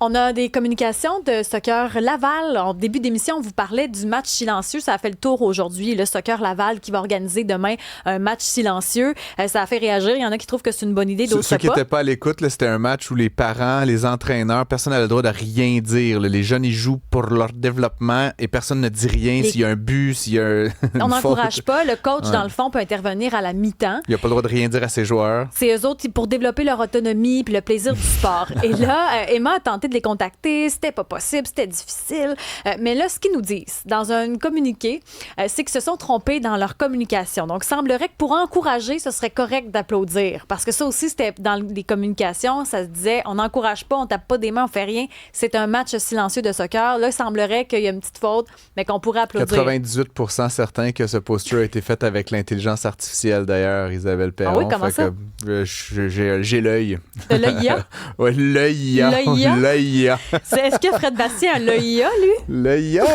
On a des communications de Soccer Laval. En début d'émission, on vous parlait du match silencieux. Ça a fait le tour aujourd'hui. Le Soccer Laval qui va organiser demain un match silencieux. Ça a fait réagir. Il y en a qui trouvent que c'est une bonne idée, d'autres Ceux qui pas. n'étaient pas à l'écoute, là, c'était un match où les parents, les entraîneurs, personne n'a le droit de rien dire. Là. Les jeunes, ils jouent pour leur développement et personne ne dit rien s'il y a un but, s'il y a On n'encourage faute. pas. Le coach, Ouais. dans le fond, peut intervenir à la mi-temps. Il n'a pas le droit de rien dire à ses joueurs. C'est eux autres pour développer leur autonomie puis le plaisir du sport. Et là, Emma a tenté de les contacter. C'était pas possible, c'était difficile. Mais là, ce qu'ils nous disent dans un communiqué, c'est qu'ils se sont trompés dans leur communication. Donc, il semblerait que pour encourager, ce serait correct d'applaudir. Parce que ça aussi, c'était dans les communications, ça se disait, on n'encourage pas, on tape pas des mains, on fait rien. C'est un match silencieux de soccer. Là, il semblerait qu'il y a une petite faute, mais qu'on pourrait applaudir. 98% certain que ce poster a été fait avec l'intelligence artificielle, d'ailleurs, Isabelle Perron. Ah oui, comment ça? J'ai l'œil. De l'œil. Oui, l'œil IA. L'œil IA. Est-ce que Fred Bastien a l'œil, lui? L'œil IA,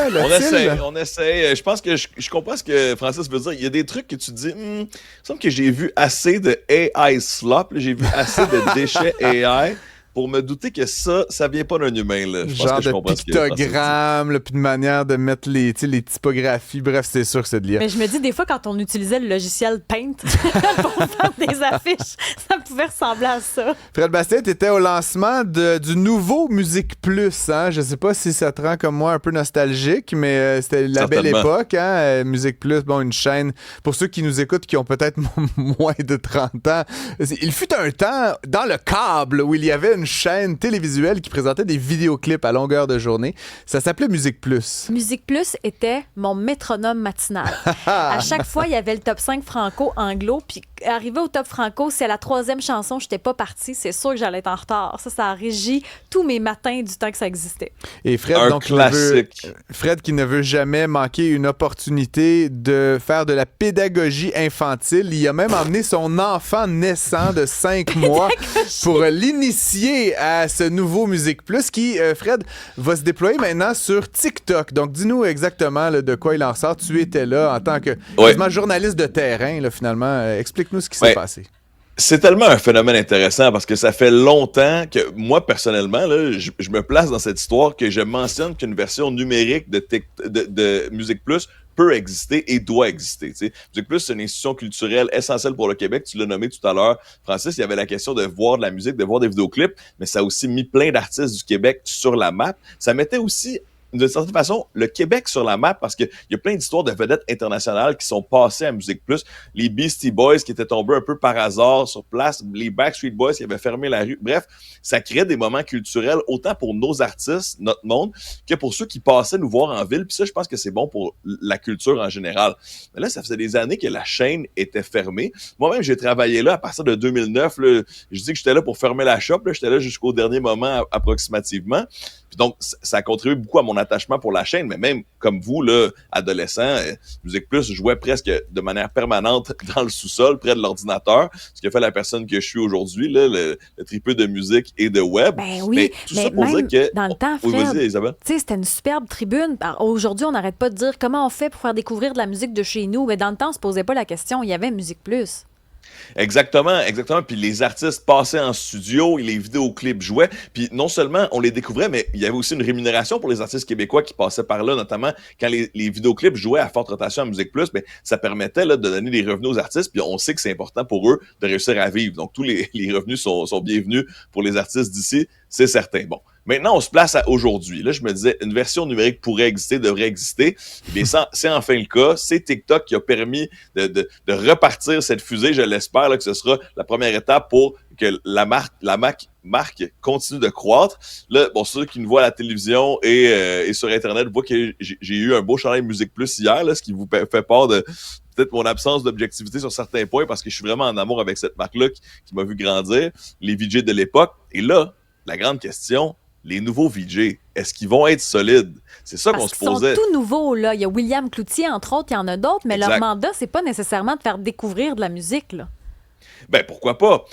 on essaie. Je pense que je comprends ce que Francis veut dire. Il y a des trucs que tu dis, il me semble que j'ai vu assez de AI slop, j'ai vu assez de déchets AI pour me douter que ça vient pas d'un humain. Là. Je pense Genre que je de comprends ce que Francis dit. pictogrammes, puis de manière de mettre les typographies. Bref, c'est sûr que c'est de l'IA. Mais je me dis, des fois, quand on utilisait le logiciel Paint pour faire des affiches, ça pouvait ressembler à ça. Fred Bastien, tu étais au lancement du nouveau Musique Plus. Hein? Je sais pas si ça te rend comme moi un peu nostalgique, mais c'était la belle époque. Hein? Musique Plus, bon, une chaîne. Pour ceux qui nous écoutent qui ont peut-être moins de 30 ans, il fut un temps dans le câble où il y avait une chaîne télévisuelle qui présentait des vidéoclips à longueur de journée. Ça s'appelait Musique Plus. Musique Plus était mon métronome matinal. À chaque fois, il y avait le top 5 franco-anglo, puis arrivé au top franco, si à la 3e chanson, je n'étais pas partie, c'est sûr que j'allais être en retard. Ça a régi tous mes matins du temps que ça existait. Et Fred, un donc, classique. Fred qui ne veut jamais manquer une opportunité de faire de la pédagogie infantile. Il a même emmené son enfant naissant de 5 mois pour l'initier à ce nouveau Musique Plus qui, Fred, va se déployer maintenant sur TikTok. Donc, dis-nous exactement là, de quoi il en sort. Tu étais là en tant que quasiment journaliste de terrain, là, finalement. Explique-nous ce qui s'est passé. C'est tellement un phénomène intéressant parce que ça fait longtemps que moi, personnellement, là, je me place dans cette histoire que je mentionne qu'une version numérique de Musique Plus peut exister et doit exister. T'sais. Musique Plus, c'est une institution culturelle essentielle pour le Québec. Tu l'as nommé tout à l'heure, Francis, il y avait la question de voir de la musique, de voir des vidéoclips, mais ça a aussi mis plein d'artistes du Québec sur la map. Ça mettait aussi d'une certaine façon, le Québec sur la map, parce qu'il y a plein d'histoires de vedettes internationales qui sont passées à Musique Plus. Les Beastie Boys qui étaient tombés un peu par hasard sur place, les Backstreet Boys qui avaient fermé la rue. Bref, ça crée des moments culturels autant pour nos artistes, notre monde, que pour ceux qui passaient nous voir en ville. Puis ça, je pense que c'est bon pour la culture en général. Mais là, ça faisait des années que la chaîne était fermée. Moi-même, j'ai travaillé là à partir de 2009. Là, je dis que j'étais là pour fermer la shop. Là, j'étais là jusqu'au dernier moment approximativement. Puis donc, ça a contribué beaucoup à mon attachement pour la chaîne, mais même comme vous, là, adolescent, Musique Plus jouait presque de manière permanente dans le sous-sol, près de l'ordinateur, ce qui a fait la personne que je suis aujourd'hui, là, le tripeux de musique et de web. Ben oui, mais tout ça pour même dire que... dans le temps, Fred, oui, vas-y, Isabelle. C'était une superbe tribune. Aujourd'hui, on n'arrête pas de dire comment on fait pour faire découvrir de la musique de chez nous. Mais dans le temps, on se posait pas la question. Il y avait Musique Plus. Exactement. Puis les artistes passaient en studio et les vidéoclips jouaient. Puis non seulement on les découvrait, mais il y avait aussi une rémunération pour les artistes québécois qui passaient par là, notamment quand les vidéoclips jouaient à forte rotation à Musique Plus, mais ça permettait là, de donner des revenus aux artistes. Puis on sait que c'est important pour eux de réussir à vivre. Donc tous les revenus sont bienvenus pour les artistes d'ici, c'est certain. Bon. Maintenant, on se place à aujourd'hui. Là, je me disais, une version numérique pourrait exister, devrait exister. Eh bien, c'est enfin le cas. C'est TikTok qui a permis de repartir cette fusée. Je l'espère là, que ce sera la première étape pour que la marque continue de croître. Là, bon, ceux qui nous voient à la télévision et sur Internet voient que j'ai eu un beau chandail Musique Plus hier, là, ce qui vous fait part de peut-être mon absence d'objectivité sur certains points parce que je suis vraiment en amour avec cette marque-là qui m'a vu grandir, les VJ de l'époque. Et là, la grande question, les nouveaux VJ, est-ce qu'ils vont être solides? C'est ça qu'on se posait. Ils sont tout nouveaux, là. Il y a William Cloutier, entre autres, il y en a d'autres, mais exact. Leur mandat, c'est pas nécessairement de faire découvrir de la musique, là. Ben, pourquoi pas?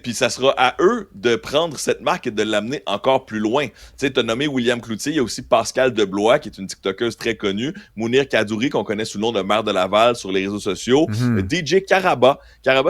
Puis ça sera à eux de prendre cette marque et de l'amener encore plus loin. Tu as nommé William Cloutier, il y a aussi Pascal Deblois, qui est une TikTokeuse très connue, Mounir Kadouri, qu'on connaît sous le nom de Mère de Laval sur les réseaux sociaux, DJ Caraba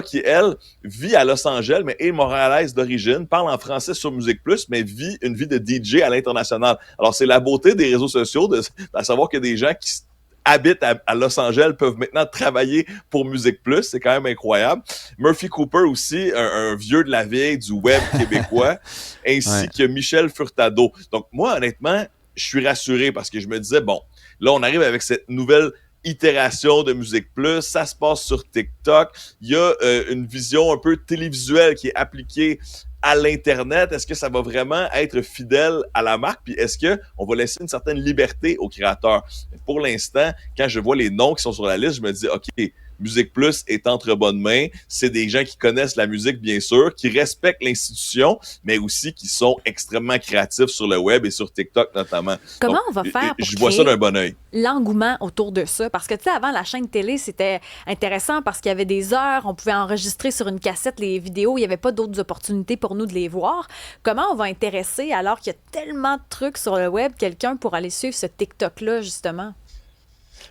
qui, elle, vit à Los Angeles, mais est montréalaise d'origine, parle en français sur Musique Plus, mais vit une vie de DJ à l'international. Alors, c'est la beauté des réseaux sociaux, de savoir que des gens qui habitent à Los Angeles peuvent maintenant travailler pour Musique Plus. C'est quand même incroyable. Murphy Cooper aussi, un vieux de la vieille du web québécois, ainsi que Michel Furtado. Donc, moi, honnêtement, je suis rassuré parce que je me disais, bon, là, on arrive avec cette nouvelle itération de Musique Plus, ça se passe sur TikTok, il y a une vision un peu télévisuelle qui est appliquée à l'Internet. Est-ce que ça va vraiment être fidèle à la marque? Puis est-ce qu'on va laisser une certaine liberté aux créateurs? Pour l'instant, quand je vois les noms qui sont sur la liste, je me dis, OK, Musique Plus est entre bonnes mains. C'est des gens qui connaissent la musique, bien sûr, qui respectent l'institution, mais aussi qui sont extrêmement créatifs sur le web et sur TikTok notamment. Comment Donc, on va faire pour je vois ça d'un bon œil. L'engouement autour de ça? Parce que, tu sais, avant, la chaîne télé, c'était intéressant parce qu'il y avait des heures, on pouvait enregistrer sur une cassette les vidéos, il n'y avait pas d'autres opportunités pour nous de les voir. Comment on va intéresser, alors qu'il y a tellement de trucs sur le web, quelqu'un pour aller suivre ce TikTok-là, justement?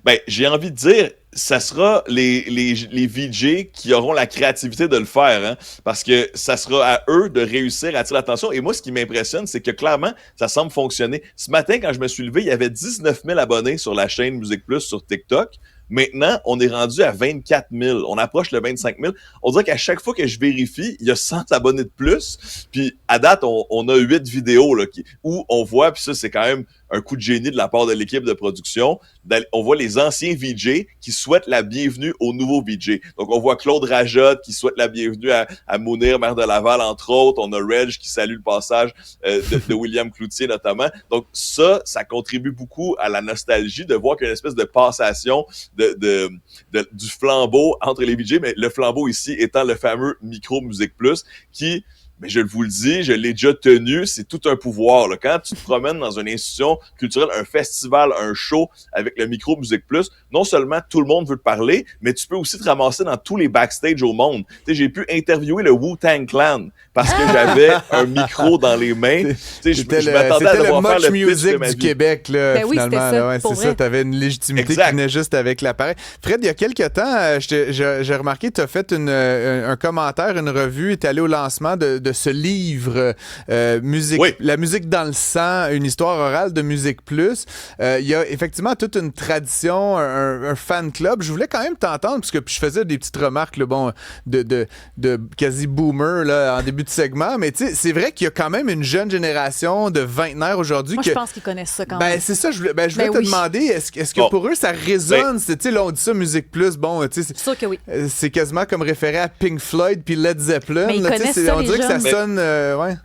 Ben, j'ai envie de dire, ça sera les VJ qui auront la créativité de le faire, hein, parce que ça sera à eux de réussir à attirer l'attention. Et moi, ce qui m'impressionne, c'est que clairement, ça semble fonctionner. Ce matin, quand je me suis levé, il y avait 19 000 abonnés sur la chaîne Musique Plus sur TikTok. Maintenant, on est rendu à 24 000. On approche le 25 000. On dirait qu'à chaque fois que je vérifie, il y a 100 abonnés de plus. Puis, à date, on a 8 vidéos là, où on voit, puis ça, c'est quand même un coup de génie de la part de l'équipe de production. On voit les anciens VJ qui souhaitent la bienvenue aux nouveaux VJ. Donc, on voit Claude Rajotte qui souhaite la bienvenue à Mounir, Mère de Laval, entre autres. On a Reg qui salue le passage de William Cloutier, notamment. Donc, ça contribue beaucoup à la nostalgie de voir qu'il y a une espèce de passation du flambeau entre les VJ, mais le flambeau ici étant le fameux micro Musique Plus qui, mais je vous le dis, je l'ai déjà tenu, c'est tout un pouvoir. Là. Quand tu te promènes dans une institution culturelle, un festival, un show avec le micro Musique Plus, non seulement tout le monde veut te parler, mais tu peux aussi te ramasser dans tous les backstage au monde. T'sais, j'ai pu interviewer le Wu-Tang Clan parce que j'avais un micro dans les mains. Je m'attendais à devoir faire le music du Québec, là, ben finalement. Oui, ça, là, ouais, c'est ça, t'avais une légitimité qui venait juste avec l'appareil. Fred, il y a quelques temps, j'ai remarqué que tu as fait un commentaire, une revue, tu es allé au lancement de ce livre, La musique dans le sang, une histoire orale de Musique Plus. Il y a effectivement toute une tradition, un fan club. Je voulais quand même t'entendre, parce que je faisais des petites remarques là, bon, de quasi boomer là, en début de segment, mais tu sais, c'est vrai qu'il y a quand même une jeune génération de vingtenaires aujourd'hui. Moi, je pense qu'ils connaissent ça quand même. C'est ça, je voulais te demander, est-ce que pour eux, ça résonne? Tu sais, là, on dit ça, Musique Plus, bon, tu sais, c'est sûr que oui. C'est quasiment comme référé à Pink Floyd puis Led Zeppelin. Mais ils connaissent ça, on dirait que ça sonne, ouais.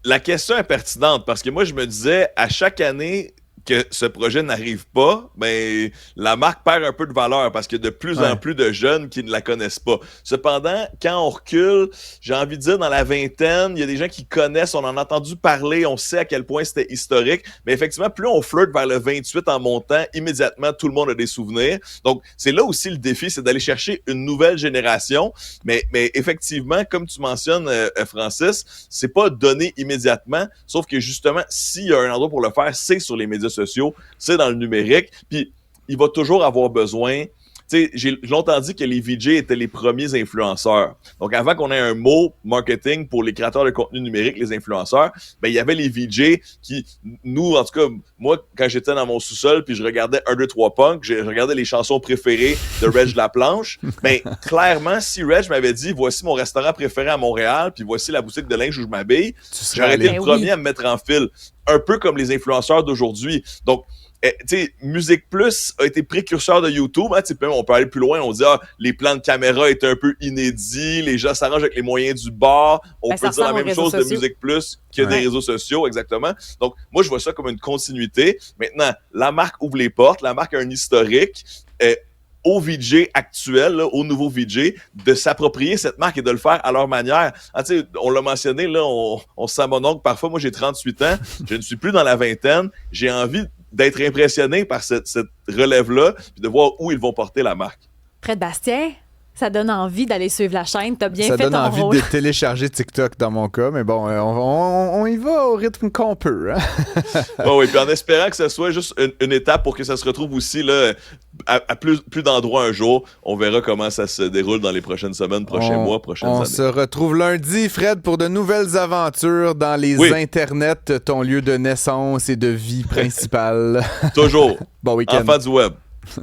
La question est pertinente parce que moi, je me disais, à chaque année que ce projet n'arrive pas, ben, la marque perd un peu de valeur parce qu'il y a de plus en plus de jeunes qui ne la connaissent pas. Cependant, quand on recule, j'ai envie de dire, dans la vingtaine, il y a des gens qui connaissent, on en a entendu parler, on sait à quel point c'était historique, mais effectivement, plus on flirte vers le 28 en montant, immédiatement, tout le monde a des souvenirs. Donc, c'est là aussi le défi, c'est d'aller chercher une nouvelle génération, mais effectivement, comme tu mentionnes, Francis, c'est pas donné immédiatement, sauf que justement, s'il y a un endroit pour le faire, c'est sur les médias sociaux, c'est dans le numérique, puis il va toujours avoir besoin. Tu sais, j'ai longtemps dit que les VJ étaient les premiers influenceurs. Donc, avant qu'on ait un mot marketing pour les créateurs de contenu numérique, les influenceurs, ben il y avait les VJ qui, nous, en tout cas, moi, quand j'étais dans mon sous-sol, puis je regardais 1, 2, 3 Punk, je regardais les chansons préférées de Reg Laplanche, ben clairement, si Reg m'avait dit, voici mon restaurant préféré à Montréal, puis voici la boutique de linge où je m'habille, j'aurais été le premier à me mettre en file. Un peu comme les influenceurs d'aujourd'hui. Donc, tu sais, Musique Plus a été précurseur de YouTube. Hein, on peut aller plus loin. On dit, les plans de caméra étaient un peu inédits. Les gens s'arrangent avec les moyens du bord. On peut dire la même chose de Musique Plus que des réseaux sociaux, exactement. Donc, moi, je vois ça comme une continuité. Maintenant, la marque ouvre les portes. La marque a un historique. Aux VJ actuels, là, aux nouveaux VJ, de s'approprier cette marque et de le faire à leur manière. Ah, on l'a mentionné, là, on se sent mon oncle parfois. Moi, j'ai 38 ans, je ne suis plus dans la vingtaine. J'ai envie d'être impressionné par cette relève-là puis de voir où ils vont porter la marque. Fred Bastien, Ça donne envie d'aller suivre la chaîne. T'as bien Ça fait donne ton envie rôle. de télécharger TikTok dans mon cas, mais bon, on y va au rythme qu'on peut. Hein? Oui, puis en espérant que ce soit juste une étape pour que ça se retrouve aussi là, à plus d'endroits un jour. On verra comment ça se déroule dans les prochaines semaines, prochains mois, prochaines années. On se retrouve lundi, Fred, pour de nouvelles aventures dans les internets, ton lieu de naissance et de vie principale. Toujours. Bon week-end. Enfant du web.